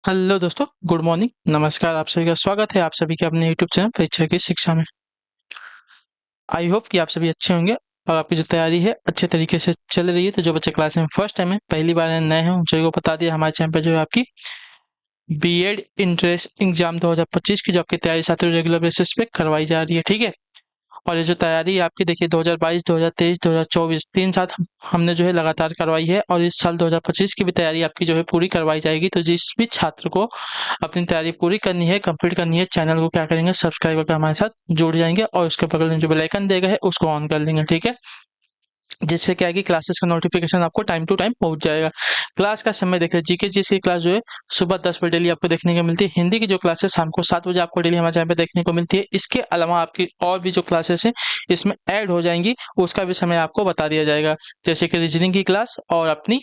Hello दोस्तों, good morning, नमस्कार। आप सभी का स्वागत है आप सभी के अपने यूट्यूब चैनल परीक्षा की शिक्षा में। आई होप कि आप सभी अच्छे होंगे और आपकी जो तैयारी है अच्छे तरीके से चल रही है। तो जो बच्चे क्लास में फर्स्ट टाइम है, पहली बार नए हैं, उन सभी को बता दिया हमारे चैनल पर जो है आपकी बीएड इंट्रेंस एग्जाम 2025 की जो आपकी तैयारी साथियों रेगुलर बेसिस पे करवाई जा रही है। ठीक है। और ये जो तैयारी है आपकी, देखिए 2022, 2023, 2024 तीन साल हमने जो है लगातार करवाई है और इस साल 2025 की भी तैयारी आपकी जो है पूरी करवाई जाएगी। तो जिस भी छात्र को अपनी तैयारी पूरी करनी है, कंप्लीट करनी है, चैनल को क्या करेंगे, सब्सक्राइब करके हमारे साथ जुड़ जाएंगे और उसके बगल में जो बेल आइकन देगा है उसको ऑन कर लेंगे। ठीक है। जिससे क्या है कि क्लासेस का नोटिफिकेशन आपको टाइम टू टाइम पहुंच जाएगा। क्लास का समय देख लीजिए, जीके जीएस की क्लास जो है सुबह 10 बजे डेली आपको देखने को मिलती है। हिंदी की जो क्लासेस शाम को 7 बजे आपको डेली हमारे चैनल पे देखने को मिलती है। इसके अलावा आपकी और भी जो क्लासेस है इसमें ऐड हो जाएंगी, उसका भी समय आपको बता दिया जाएगा। जैसे कि रीजनिंग की क्लास और अपनी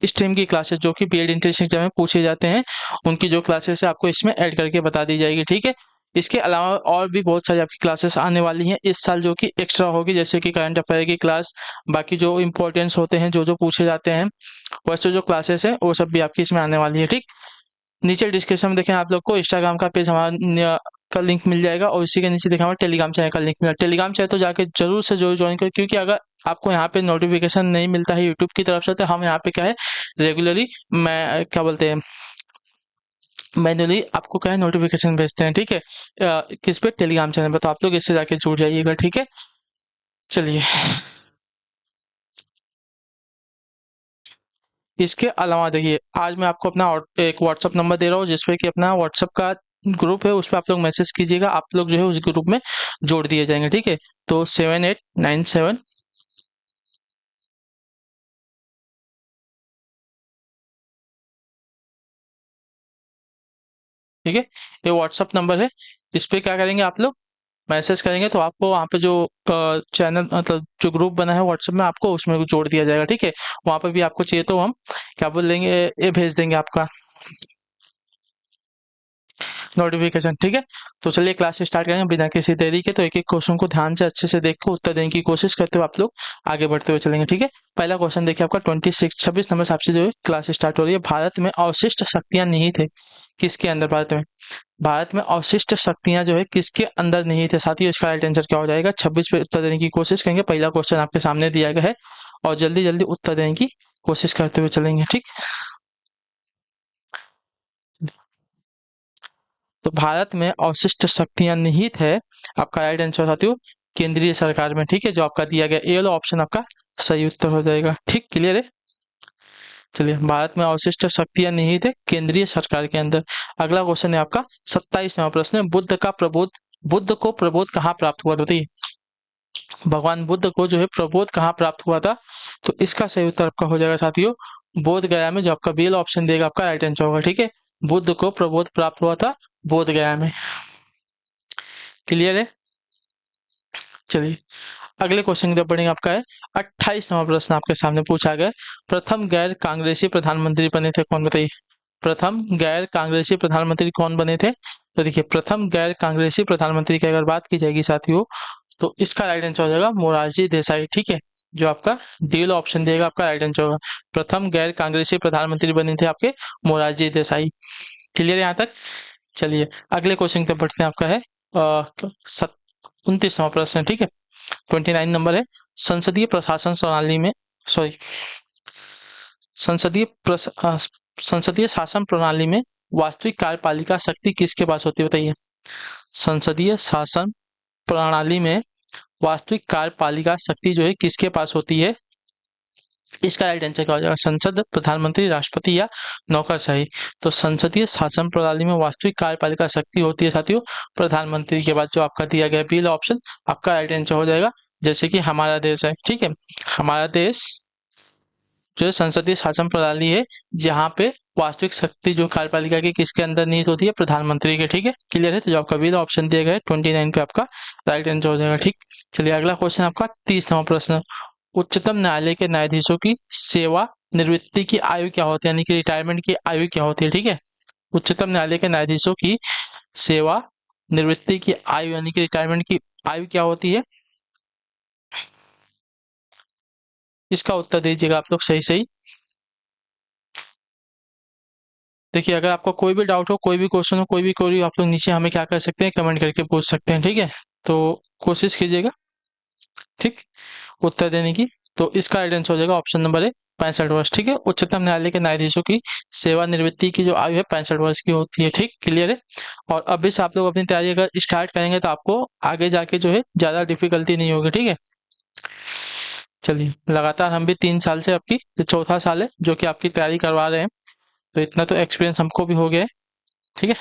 स्ट्रीम की क्लासेस जो कि बीएड इंट्रेंस एग्जाम में पूछे जाते हैं, उनकी जो क्लासेस है आपको इसमें ऐड करके बता दी जाएगी। ठीक है। इसके अलावा और भी बहुत सारी आपकी क्लासेस आने वाली हैं इस साल जो कि एक्स्ट्रा होगी, जैसे कि करंट अफेयर की क्लास, बाकी जो इंपॉर्टेंस होते हैं, जो पूछे जाते हैं, वैसे जो क्लासेस हैं वो सब भी आपकी इसमें आने वाली है। ठीक। नीचे डिस्क्रिप्शन में देखें आप लोग को इंस्टाग्राम का पेज हमारा का लिंक मिल जाएगा और इसी के नीचे देखा हमारा टेलीग्राम चैनल का लिंक मिला। टेलीग्राम चैनल तो जाके जरूर से जरूर ज्वाइन करें, क्योंकि अगर आपको यहाँ पे नोटिफिकेशन नहीं मिलता है यूट्यूब की तरफ से, तो हम यहाँ पे क्या है रेगुलरली, मैं क्या बोलते हैं, मैनुअली आपको क्या है नोटिफिकेशन भेजते हैं। ठीक है। किस पे, टेलीग्राम चैनल पे। तो आप लोग इससे जाके जुड़ जाइएगा। ठीक है। चलिए, इसके अलावा देखिए आज मैं आपको अपना एक व्हाट्सअप नंबर दे रहा हूँ, जिसपे कि अपना व्हाट्सअप का ग्रुप है, उस पर आप लोग मैसेज कीजिएगा, आप लोग जो है उस ग्रुप में जोड़ दिए जाएंगे। ठीक है। तो 7897, ठीक है, ये व्हाट्सअप नंबर है। इस पे क्या करेंगे आप लोग, मैसेज करेंगे तो आपको वहाँ पे जो चैनल मतलब जो ग्रुप बना है व्हाट्सएप में, आपको उसमें जोड़ दिया जाएगा। ठीक है। वहाँ पे भी आपको चाहिए तो हम क्या बोल देंगे, ये भेज देंगे आपका नोटिफिकेशन। ठीक है। तो चलिए क्लास स्टार्ट करेंगे बिना किसी देरी के। तो एक एक क्वेश्चन को ध्यान से अच्छे से देख के उत्तर देने की कोशिश करते हुए आप लोग आगे बढ़ते हुए चलेंगे। ठीक है। पहला क्वेश्चन देखिए आपका 26 नंबर से आपसे जो है क्लास स्टार्ट हो रही है। भारत में अवशिष्ट शक्तियां निहित है किसके अंदर? भारत में अवशिष्ट शक्तियां जो है किसके अंदर निहित है साथियों? इसका राइट आंसर क्या हो जाएगा? 26 पे उत्तर देने की कोशिश करेंगे। पहला क्वेश्चन आपके सामने दिया गया है और जल्दी जल्दी उत्तर देने की कोशिश करते हुए चलेंगे। ठीक। तो भारत में अवशिष्ट शक्तियां निहित है, आपका राइट आंसर साथियों केंद्रीय सरकार में। ठीक है। जो आपका दिया गया ए वाला ऑप्शन आपका सही उत्तर हो जाएगा। ठीक, क्लियर है। चलिए, भारत में अवशिष्ट शक्तियां निहित है केंद्रीय सरकार के अंदर। अगला क्वेश्चन है आपका 27वां प्रश्न है, बुद्ध को प्रबोध कहाँ प्राप्त हुआ था? बताइए, भगवान बुद्ध को जो है प्रबोध कहाँ प्राप्त हुआ था? तो इसका सही उत्तर आपका हो जाएगा साथियों बोध गया में। जो आपका बी वाला ऑप्शन देगा आपका राइट आंसर होगा। ठीक है। बुद्ध को प्रबोध प्राप्त हुआ था बोध गया में। क्लियर है। चलिए, अगले क्वेश्चन की तरफ बढ़ेंगे। आपका है 28वां प्रश्न आपके सामने पूछा गया है, प्रथम गैर कांग्रेसी प्रधानमंत्री बने थे कौन? बताइए, प्रथम गैर कांग्रेसी प्रधानमंत्री कौन बने थे? तो देखिए, प्रथम गैर कांग्रेसी प्रधानमंत्री की अगर बात की जाएगी साथियों, तो इसका राइट आंसर हो जाएगा मोरारजी देसाई। ठीक है। जो आपका डी वाला ऑप्शन देगा आपका राइट आंसर होगा। प्रथम गैर कांग्रेसी प्रधानमंत्री बने थे आपके मोरारजी देसाई। क्लियर है यहाँ तक? चलिए, अगले क्वेश्चन की तरफ बढ़ते हैं। आपका है 29वां प्रश्न। ठीक है। 29 नंबर है, संसदीय प्रशासन प्रणाली में, सॉरी, संसदीय संसदीय शासन प्रणाली में वास्तविक कार्यपालिका शक्ति किसके पास होती है? बताइए, संसदीय शासन प्रणाली में वास्तविक कार्यपालिका शक्ति जो है किसके पास होती है? इसका राइट आंसर क्या हो जाएगा? संसद, प्रधानमंत्री, राष्ट्रपति या नौकरशाही? तो संसदीय शासन प्रणाली में वास्तविक कार्यपालिका शक्ति होती है साथियों प्रधानमंत्री के बाद। जो आपका दिया गया पहला ऑप्शन आपका राइट आंसर हो जाएगा। जैसे कि हमारा देश है, ठीक है, हमारा देश जो संसदीय शासन प्रणाली है, जहाँ पे वास्तविक शक्ति जो कार्यपालिका की किसके अंदर निहित होती है? प्रधानमंत्री के। ठीक है। क्लियर है। तो जो आपका पहला ऑप्शन दिया गया है 29 पे आपका राइट आंसर हो जाएगा। ठीक। चलिए, अगला क्वेश्चन आपका 30वां प्रश्न, उच्चतम न्यायालय के न्यायाधीशों की सेवा निवृत्ति की आयु क्या होती है? यानी कि रिटायरमेंट की आयु क्या होती है? ठीक है। उच्चतम न्यायालय के न्यायाधीशों की सेवा निवृत्ति की आयु यानी कि रिटायरमेंट की आयु क्या होती है? इसका उत्तर दीजिएगा आप लोग सही सही। देखिए, अगर आपको कोई भी डाउट हो, कोई भी क्वेश्चन हो, कोई भी क्वेरी हो, आप लोग नीचे हमें क्या कर सकते हैं, कमेंट करके पूछ सकते हैं, ठीक है। तो कोशिश कीजिएगा, ठीक, उत्तर देने की। तो इसका राइट आंसर हो जाएगा ऑप्शन नंबर ए, 65 वर्ष, ठीक है। उच्चतम न्यायालय के न्यायाधीशों की सेवानिवृत्ति की जो आयु है 65 वर्ष की होती है, ठीक, क्लियर है। और अभी से आप लोग अपनी तैयारी अगर स्टार्ट करेंगे तो आपको आगे जाके जो है ज़्यादा डिफिकल्टी नहीं होगी, ठीक है। चलिए, लगातार हम भी 3 साल से, आपकी ये चौथा साल है जो कि आपकी तैयारी करवा रहे हैं, तो इतना तो एक्सपीरियंस हमको भी हो गया है, ठीक है।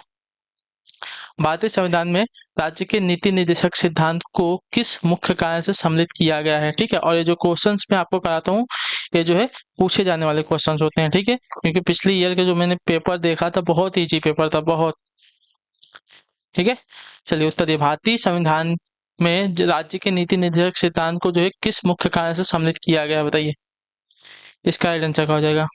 भारतीय संविधान में राज्य के नीति निर्देशक सिद्धांत को किस मुख्य कारण से सम्मिलित किया गया है, ठीक है। और ये जो क्वेश्चंस मैं आपको कराता हूँ, ये जो है पूछे जाने वाले क्वेश्चंस होते हैं, ठीक है। क्योंकि पिछली ईयर के जो मैंने पेपर देखा था, बहुत ईजी पेपर था, बहुत, ठीक है। चलिए, उत्तर दिए, भारतीय संविधान में राज्य के नीति निर्देशक सिद्धांत को जो है किस मुख्य कारण से सम्मिलित किया गया है, बताइए। इसका राइट आंसर क्या हो जाएगा।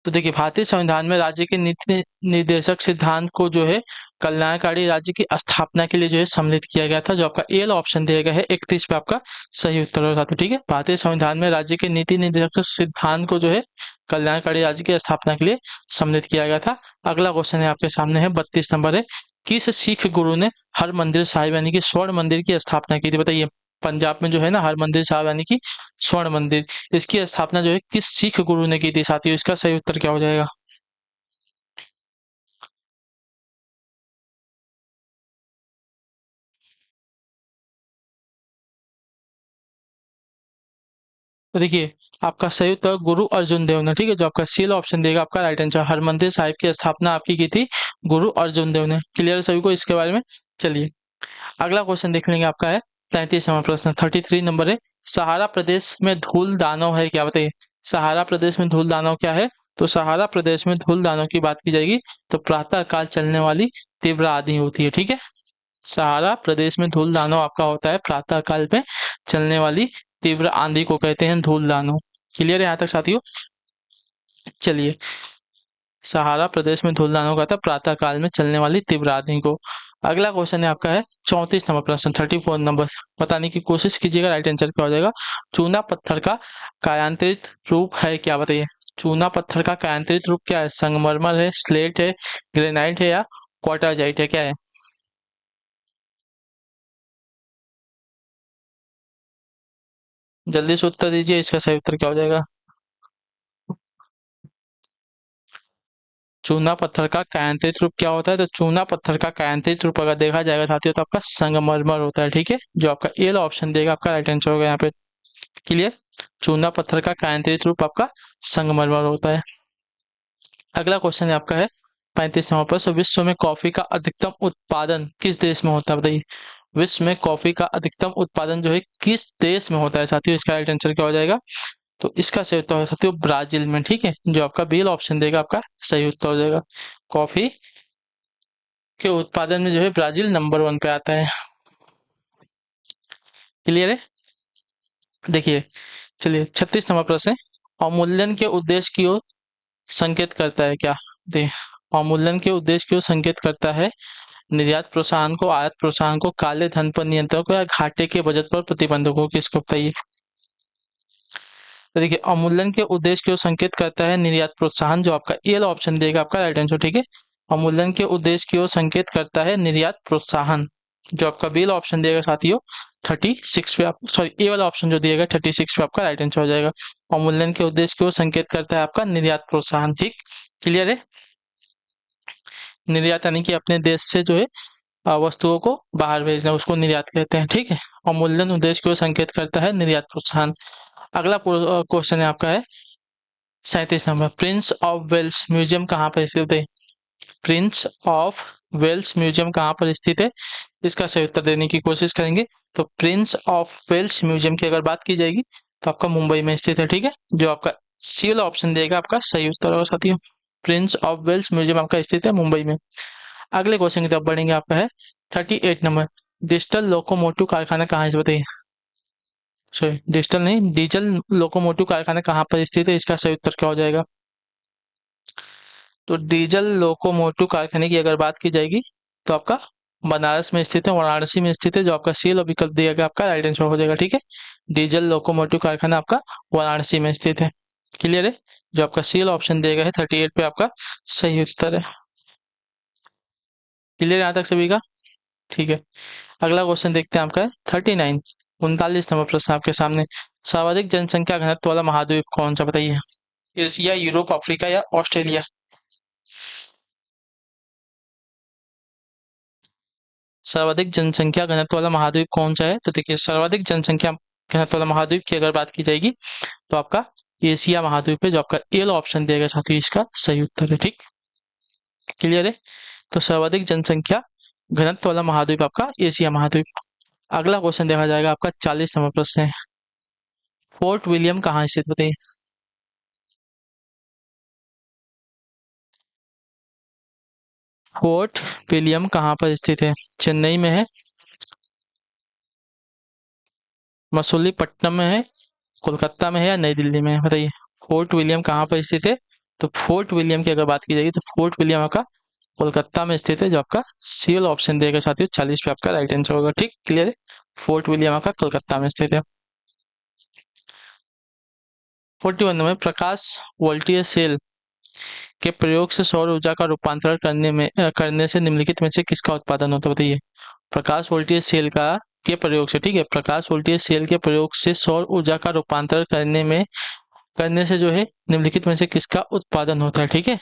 तो देखिए, भारतीय संविधान में राज्य के नीति निर्देशक सिद्धांत को जो है कल्याणकारी राज्य की स्थापना के लिए जो है सम्मिलित किया गया था। जो आपका ए वाला ऑप्शन दिया गया है 31 पे आपका सही उत्तर होगा, तो ठीक है। भारतीय संविधान में राज्य के नीति निर्देशक सिद्धांत को जो है कल्याणकारी राज्य की स्थापना के लिए सम्मिलित किया गया था। अगला क्वेश्चन है आपके सामने, है 32 नंबर है, किस सिख गुरु ने हर मंदिर साहिब यानी कि स्वर्ण मंदिर की स्थापना की थी, बताइए। पंजाब में जो है ना, हर मंदिर साहिब यानी कि स्वर्ण मंदिर, इसकी स्थापना जो है किस सिख गुरु ने की थी साथियों। इसका सही उत्तर क्या हो जाएगा। तो देखिए, आपका सही उत्तर गुरु अर्जुन देव ने, ठीक है। जो आपका सी ऑप्शन देगा आपका राइट आंसर, हरमंदिर साहिब की स्थापना आपकी की थी गुरु अर्जुन देव ने, क्लियर सभी को इसके बारे में। चलिए, अगला क्वेश्चन देख लेंगे, आपका है 33वां प्रश्न, 33 नंबर है, सहारा प्रदेश में धूल दानव है क्या, बताइए। सहारा प्रदेश में धूल दानव क्या है। तो सहारा प्रदेश में धूल दानव की बात की जाएगी तो प्रातः काल चलने वाली तीव्र आंधी होती है, ठीक है। सहारा प्रदेश में धूल दानव आपका होता है प्रातः काल में चलने वाली तीव्र आंधी को कहते हैं धूल दानव, क्लियर है यहाँ तक साथियों। चलिए, सहारा प्रदेश में धूल दानव का था प्रातः काल में चलने वाली तीव्र आंधी को। अगला क्वेश्चन है आपका है 34 नंबर प्रश्न, 34 नंबर, बताने की कोशिश कीजिएगा राइट आंसर क्या हो जाएगा। चूना पत्थर का कायांतरित रूप है क्या, बताइए। चूना पत्थर का कायांतरित रूप क्या है, संगमरमर है, स्लेट है, ग्रेनाइट है या क्वार्टरजाइट है, क्या है। जल्दी से उत्तर दीजिए, इसका सही उत्तर क्या हो जाएगा। चूना पत्थर का कायांतरित रूप क्या होता है, तो चूना पत्थर का कायांतरित रूप अगर देखा जाएगा साथियों तो आपका संगमरमर होता है, ठीक है। जो आपका ए ऑप्शन देगा आपका राइट आंसर होगा यहाँ पे, क्लियर। चूना पत्थर का कायांतरित रूप आपका संगमरमर होता है। अगला क्वेश्चन है आपका है 35 नंबर पर, विश्व में कॉफी का अधिकतम उत्पादन किस देश में होता है, बताइए। विश्व में कॉफी का अधिकतम उत्पादन जो है किस देश में होता है साथियों, इसका राइट आंसर क्या हो जाएगा। तो इसका सही उत्तर हो साथियों ब्राजील में, ठीक है। जो आपका बी ऑप्शन देगा आपका सही उत्तर हो जाएगा। कॉफी के उत्पादन में जो है ब्राजील नंबर 1 पे आता है, क्लियर है। देखिए, चलिए 36 नंबर प्रश्न है, अवमूल्यन के उद्देश्य की ओर संकेत करता है क्या, दे। अवमूल्यन के उद्देश्य की ओर संकेत करता है, निर्यात प्रोत्साहन को, आयात प्रोत्साहन को, काले धन पर नियंत्रण को या घाटे के बजट पर प्रतिबंधों को, किसको, बताइए। तो देखिए, अवमूल्यन के उद्देश्य की ओर संकेत करता है निर्यात प्रोत्साहन, जो आपका ए ऑप्शन देगा आपका राइट आंसर, ठीक है। अवमूल्यन के उद्देश्य की ओर संकेत करता है निर्यात प्रोत्साहन, जो आपका बी ऑप्शन देगा साथियों 36 पे, आप सॉरी ए वाला ऑप्शन जो दिएगा 36 पे आपका राइट आंसर हो जाएगा। अवमूल्यन के उद्देश्य की ओर संकेत करता है आपका निर्यात प्रोत्साहन, ठीक, क्लियर है। निर्यात यानी कि अपने देश से जो है वस्तुओं को बाहर भेजना, उसको निर्यात कहते हैं, ठीक है। अवमूल्यन उद्देश्य की ओर संकेत करता है निर्यात प्रोत्साहन। अगला क्वेश्चन है आपका है 37 number, prince of Wales museum कहाँ पर स्थित है। प्रिंस ऑफ वेल्स म्यूजियम कहाँ पर स्थित है, इसका सही उत्तर देने की कोशिश करेंगे। तो प्रिंस ऑफ वेल्स म्यूजियम की अगर बात की जाएगी तो आपका मुंबई में स्थित है, ठीक है। जो आपका सी वाला ऑप्शन देगा आपका सही उत्तर होगा साथियों, प्रिंस ऑफ वेल्स म्यूजियम आपका स्थित है मुंबई में। अगले क्वेश्चन की तरफ बढ़ेंगे, आपका है 38 नंबर, डिजिटल लोकोमोटिव कारखाना कहाँ है, बताइए। सॉरी, डिजिटल नहीं, डीजल लोकोमोटिव कारखाना कहाँ पर स्थित है, इसका सही उत्तर क्या हो जाएगा। तो डीजल लोकोमोटिव कारखाने की अगर बात की जाएगी तो आपका बनारस में स्थित है, वाराणसी में स्थित है। जो आपका सी विकल्प दिया गया आपका राइट आंसर हो जाएगा, ठीक है। डीजल लोकोमोटिव कारखाना आपका वाराणसी में स्थित है, क्लियर है। जो आपका सी वाला ऑप्शन दिया गया है 38 पे आपका सही उत्तर है। क्लियर यहाँ तक सभी का? ठीक है। अगला क्वेश्चन देखते हैं आपका है 39, 39 नंबर प्रश्न आपके सामने। सर्वाधिक जनसंख्या घनत्व वाला महाद्वीप कौन सा, बताइए? एशिया, यूरोप, अफ्रीका या ऑस्ट्रेलिया? सर्वाधिक जनसंख्या घनत्व वाला महाद्वीप कौन सा है? तो देखिए, सर्वाधिक जनसंख्या घनत्व वाला महाद्वीप की अगर बात की जाएगी तो आपका एशिया महाद्वीप है, जो आपका ए वाला ऑप्शन दिया गया साथी इसका सही उत्तर है। ठीक, क्लियर है? तो सर्वाधिक जनसंख्या घनत्व वाला महाद्वीप आपका एशिया महाद्वीप। अगला क्वेश्चन देखा जाएगा आपका 40 नंबर प्रश्न है। फोर्ट विलियम कहाँ स्थित, बताइए? फोर्ट विलियम कहाँ पर स्थित है? चेन्नई में है, मसूलीपट्टनम में है, कोलकाता में है या नई दिल्ली में है, बताइए? फोर्ट विलियम कहाँ पर स्थित है? तो फोर्ट विलियम की अगर बात की जाएगी तो फोर्ट विलियम आपका कोलकाता में स्थित है, जो आपका सी वाला ऑप्शन देगा साथियों 40 पे आपका राइट आंसर होगा। ठीक, क्लियर है? फोर्ट विलियम आपका कोलकाता में स्थित है। 41 में प्रकाश वोल्टीय सेल के प्रयोग से सौर ऊर्जा का रूपांतरण करने से निम्नलिखित में से किसका उत्पादन होता है, बताइए? प्रकाश वोल्टीय सेल का के प्रयोग से, ठीक है, प्रकाश वोल्टीय सेल के प्रयोग से सौर ऊर्जा का रूपांतरण करने से जो है निम्नलिखित में से किसका उत्पादन होता है? ठीक है,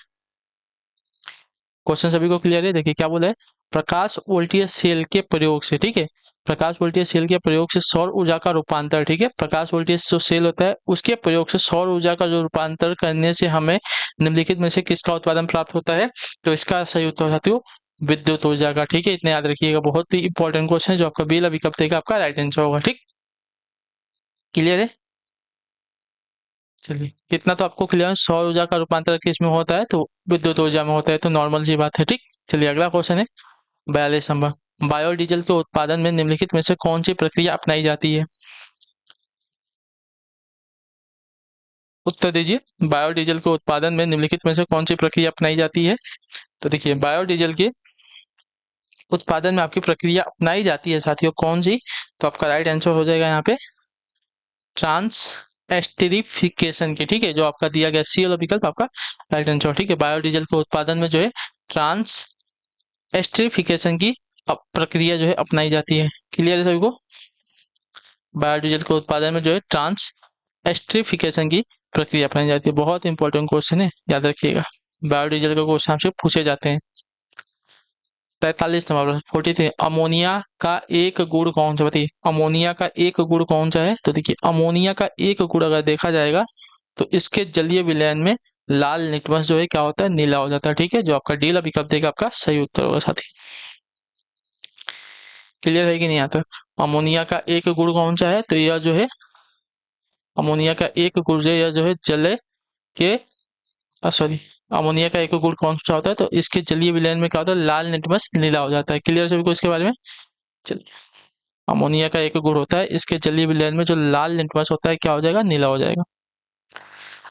क्वेश्चन सभी को क्लियर है? देखिए क्या बोला है, प्रकाश वोल्टीय सेल के प्रयोग से, ठीक है, प्रकाश वोल्टीय सेल के प्रयोग से सौर ऊर्जा का रूपांतर, ठीक है, प्रकाश वोल्टीय जो सेल होता है उसके प्रयोग से सौर ऊर्जा का जो रूपांतर करने से हमें निम्नलिखित में से किसका उत्पादन प्राप्त होता है? तो इसका सही उत्तर साथियों विद्युत ऊर्जा का। ठीक है, इतने याद रखिएगा, बहुत ही इंपॉर्टेंट क्वेश्चन है जो आपका बेला विकल्प देगा आपका राइट आंसर होगा। ठीक, क्लियर है? चलिए, इतना तो आपको क्लियर है, सौर ऊर्जा का रूपांतर किस में होता है? तो विद्युत ऊर्जा में होता है, तो नॉर्मल सी बात है। ठीक, चलिए अगला क्वेश्चन है 42 नंबर। बायोडीजल के उत्पादन में निम्नलिखित में से कौन सी प्रक्रिया अपनाई जाती है? उत्तर दीजिए, बायोडीजल के उत्पादन में निम्नलिखित में से कौन सी प्रक्रिया अपनाई जाती है? तो देखिए, बायोडीजल के उत्पादन में आपकी प्रक्रिया अपनाई जाती है साथियों, कौन सी? तो आपका राइट आंसर हो जाएगा यहाँ पे ट्रांस एस्टरिफिकेशन की। ठीक है, जो आपका दिया गया सी वाला विकल्प आपका राइट आंसर। ठीक है, बायोडीजल के उत्पादन में जो है ट्रांस एस्टरिफिकेशन की प्रक्रिया जो है अपनाई जाती है। क्लियर है सभी को? बायोडीजल के उत्पादन में जो है ट्रांस एस्ट्रिफिकेशन की प्रक्रिया अपनाई जाती है। बहुत इंपॉर्टेंट क्वेश्चन है, याद रखिएगा, बायोडीजल के क्वेश्चन आपसे पूछे जाते हैं। 43 नंबर 43, अमोनिया का एक गुण कौन सा, बताइए? अमोनिया का एक गुण कौन सा है? तो देखिए, अमोनिया का एक गुण अगर देखा जाएगा तो इसके जलीय विलयन में लाल लिटमस जो है क्या होता है? नीला हो जाता है। ठीक है, जो आपका डी विकल्प देगा आपका सही उत्तर होगा साथी। क्लियर है कि नहीं? आता अमोनिया का एक गुण कौन सा है? तो यह जो है अमोनिया का एक गुण जो है यह जो है जले के सॉरी, अमोनिया का एक गुण कौन सा होता है? तो इसके जलीय विलयन में क्या होता है? लाल लिटमस नीला हो जाता है। क्लियर सभी को इसके बारे में? चलिए, अमोनिया का एक गुण होता है, इसके जलीय विलयन में जो लाल लिटमस होता है क्या हो जाएगा? नीला हो जाएगा।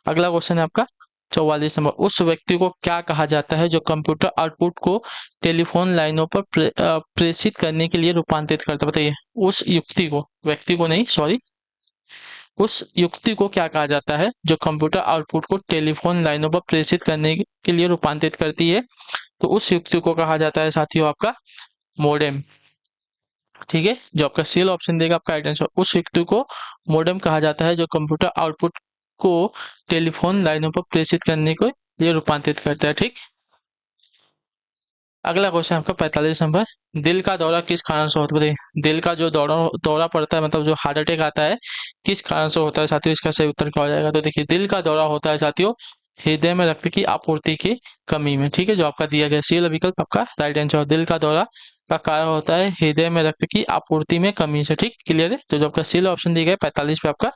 अगला क्वेश्चन है आपका 44 नंबर। उस व्यक्ति को क्या कहा जाता है जो कंप्यूटर आउटपुट को टेलीफोन लाइनों पर प्रेषित करने के लिए रूपांतरित करता है? बताइए, उस युक्ति को, व्यक्ति को नहीं, सॉरी, उस युक्ति को क्या कहा जाता है जो कंप्यूटर आउटपुट को टेलीफोन लाइनों पर प्रेषित करने के लिए रूपांतरित करती है? तो उस युक्ति को कहा जाता है साथियों आपका मोडेम। ठीक है, जो आपका सील ऑप्शन देगा आपका राइट आंसर। उस युक्ति को मोडेम कहा जाता है जो कंप्यूटर आउटपुट को टेलीफोन लाइनों पर प्रेषित करने के लिए रूपांतरित करता है। ठीक, अगला क्वेश्चन आपका 45 नंबर। दिल का दौरा किस कारण से होता है? बताइए, दिल का जो दौरा दौरा पड़ता है, मतलब जो हार्ट अटैक आता है, किस कारण से होता है साथियों? इसका सही उत्तर क्या हो जाएगा? तो देखिए, दिल का दौरा होता है साथियों हृदय में रक्त की आपूर्ति की कमी में। ठीक है, जो आपका दिया गया सी वाला विकल्प आपका राइट आंसर। दिल का दौरा का कारण होता है हृदय में रक्त की आपूर्ति में कमी से। ठीक, क्लियर है? तो जो आपका सी ऑप्शन दिया गया 45 पे आपका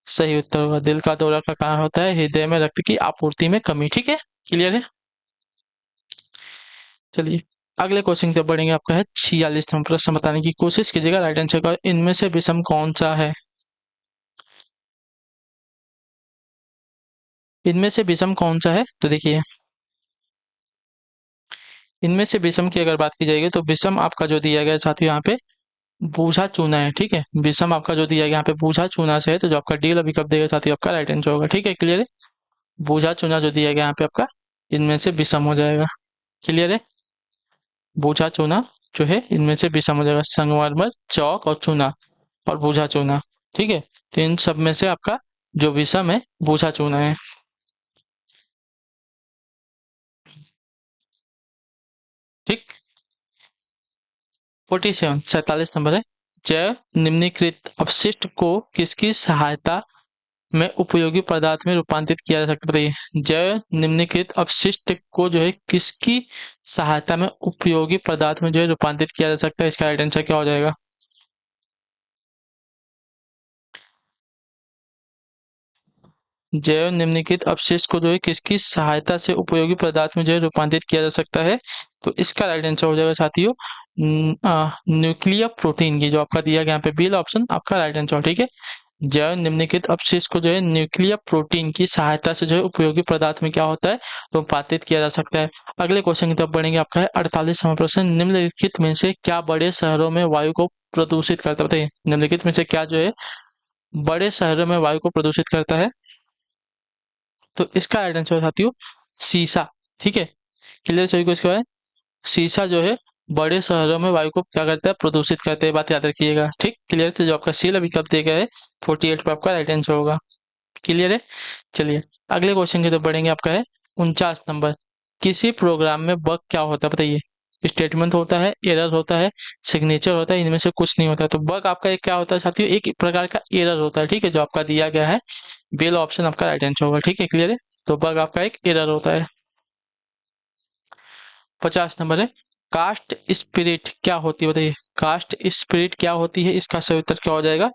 सही उत्तर होगा। दिल का दौरा का कारण होता है हृदय में रक्त की आपूर्ति में कमी। ठीक है, क्लियर है? चलिए, अगले क्वेश्चन की तरफ बढ़ेंगे। आपका है 46 नंबर प्रश्न, बताने की कोशिश कीजिएगा राइट आंसर का। इनमें से विषम कौन सा है? इनमें से विषम कौन सा है? तो देखिए, इनमें से विषम की अगर बात की जाएगी तो विषम आपका जो दिया गया है साथियों यहाँ पे बूझा चूना है। ठीक है, विषम आपका जो दिया गया यहाँ पे बूझा चूना से है, तो जो आपका डी विकल्प देगा साथियों आपका राइट आंसर होगा। ठीक है, क्लियर है? बूझा चूना जो दिया गया यहाँ पे आपका इनमें से विषम हो जाएगा। क्लियर है? बूझा चूना जो है इनमें से विषम हो जाएगा, संगमरमर, चौक और चूना और बूझा चूना। ठीक है, तो इन सब में से आपका जो विषम है बूझा चूना है। ठीक, 47 नंबर है, जैव निम्नलिखित अपशिष्ट को किसकी सहायता में उपयोगी पदार्थ में रूपांतरित किया जा सकता है? बताइए, जैव निम्नलिखित अपशिष्ट को जो है किसकी सहायता में उपयोगी पदार्थ में जो है रूपांतरित किया जा सकता है? इसका राइट आंसर क्या हो जाएगा? जैव निम्नलिखित अपशिष्ट को जो है किसकी सहायता से उपयोगी पदार्थ में जो है रूपांतरित किया जा सकता है? तो इसका राइट आंसर हो जाएगा साथियों न्यूक्लियर प्रोटीन की, जो आपका दिया गया यहाँ पे बी ऑप्शन आपका राइट आंसर। ठीक है, जैव निम्नलिखित अपशिष्ट को जो है न्यूक्लियर प्रोटीन की सहायता से जो है उपयोगी पदार्थ में क्या होता है रूपांतरित किया जा सकता है। अगले क्वेश्चन की तरफ बढ़ेंगे, आपका है 48वां प्रश्न, निम्नलिखित में से क्या बड़े शहरों में वायु को प्रदूषित करता है? बताइए, निम्नलिखित में से क्या जो है बड़े शहरों में वायु को प्रदूषित करता है? तो इसका राइट आंसर साथियों शीशा। ठीक है, क्लियर सभी को इसके बाद? शीशा जो है बड़े शहरों में वायु को क्या करता है प्रदूषित करते हैं, बात याद रखिएगा। ठीक, क्लियर? तो जो आपका सी विकल्प दिया गया है 48 पे आपका राइट आंसर होगा। क्लियर है? चलिए अगले क्वेश्चन की तरफ बढ़ेंगे, आपका है 49 नंबर, किसी प्रोग्राम में बग क्या होता है? बताइए, स्टेटमेंट होता है, एरर होता है, सिग्नेचर होता है, इनमें से कुछ नहीं होता है। तो बग आपका एक क्या होता है साथियों, एक प्रकार का एरर होता है। ठीक है, जो आपका दिया गया है बेल ऑप्शन आपका राइट आंसर होगा। ठीक है, क्लियर है? तो बग आपका एक एरर होता है। 50 नंबर है, कास्ट स्पिरिट क्या होती है? बताइए, कास्ट स्पिरिट क्या होती है, इसका सही उत्तर क्या हो जाएगा?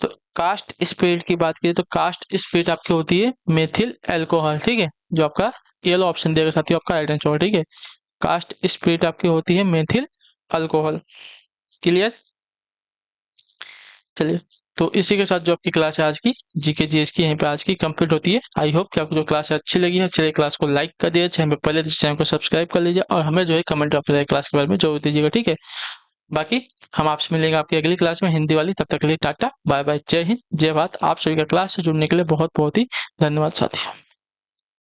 तो कास्ट स्पिरिट की बात करें तो कास्ट स्पिरिट आपकी होती है मेथिल अल्कोहल। ठीक है, जो आपका येलो ऑप्शन देगा साथियों आपका राइट आंसर। ठीक है, कास्ट स्पिरिट आपकी होती है मेथिल अल्कोहल। क्लियर? चलिए, तो इसी के साथ जो आपकी क्लास है आज की जीके जीएस की यहीं पे आज की कंप्लीट होती है। आई होप कि आपको जो क्लास है अच्छी लगी है। चलिए क्लास को लाइक कर दीजिए, चैनल पे पहले तो चैनल को सब्सक्राइब कर लीजिए और हमें जो है कमेंट अपने क्लास के बारे में जरूर दीजिएगा। ठीक है, बाकी हम आपसे मिलेंगे आपकी अगली क्लास में हिंदी वाली। तब तक के लिए टाटा बाय बाय, जय हिंद जय भारत। आप सभी का क्लास से जुड़ने के लिए बहुत बहुत ही धन्यवाद साथियों।